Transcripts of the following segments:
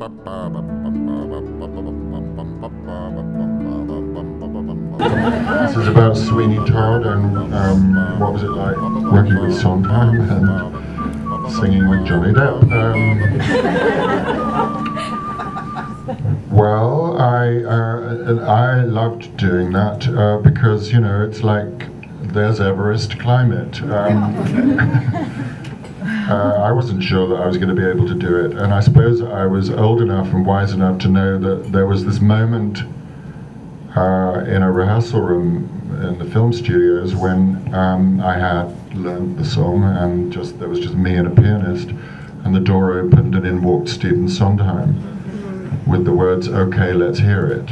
This is about Sweeney Todd and what was it like working with Sondheim and singing with Johnny Depp. Well, I loved doing that because, you know, it's like there's Everest, climb it. I wasn't sure that I was going to be able to do it, and I suppose I was old enough and wise enough to know that there was this moment in a rehearsal room in the film studios when I had learned the song and there was just me and a pianist, and the door opened and in walked Stephen Sondheim with the words, "Okay, let's hear it."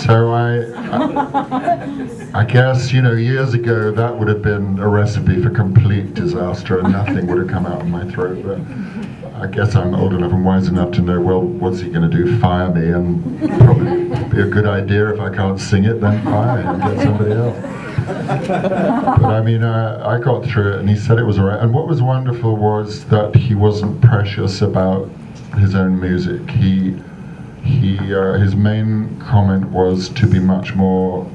So I guess, you know, years ago that would have been a recipe for complete disaster and nothing would have come out of my throat, but I guess I'm old enough and wise enough to know, well, what's he going to do, fire me? And probably be a good idea if I can't sing it, then fire him, get somebody else. But I mean, I got through it and he said it was all right. And what was wonderful was that he wasn't precious about his own music. His main comment was to be much more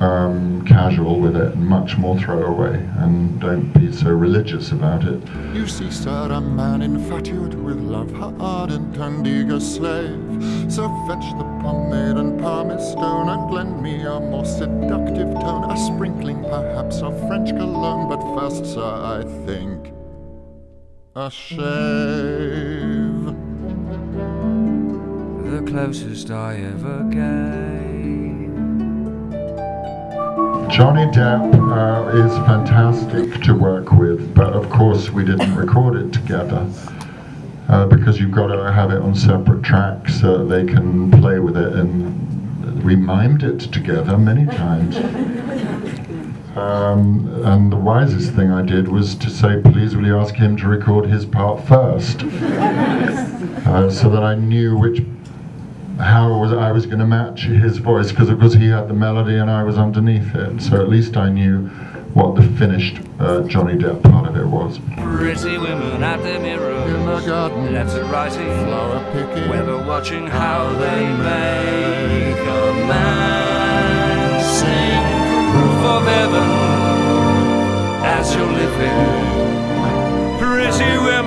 casual with it and much more throwaway, and don't be so religious about it. You see, sir, a man infatuate with love, her ardent and eager slave. So fetch the pomade and pumice stone, and lend me a more seductive tone, a sprinkling perhaps of French cologne, but first, sir, I think a shave. The closest I ever came. Johnny Depp is fantastic to work with, but of course we didn't record it together because you've got to have it on separate tracks so they can play with it, and we mimed it together many times. And the wisest thing I did was to say, please will you ask him to record his part first, so that I knew how I was going to match his voice, because of course he had the melody and I was underneath it, so at least I knew what the finished Johnny Depp part of it was. Pretty women at the mirror, In the garden, letter writing, flower picking, weather watching how they make a man sing. Proof of heaven as you're living. Pretty women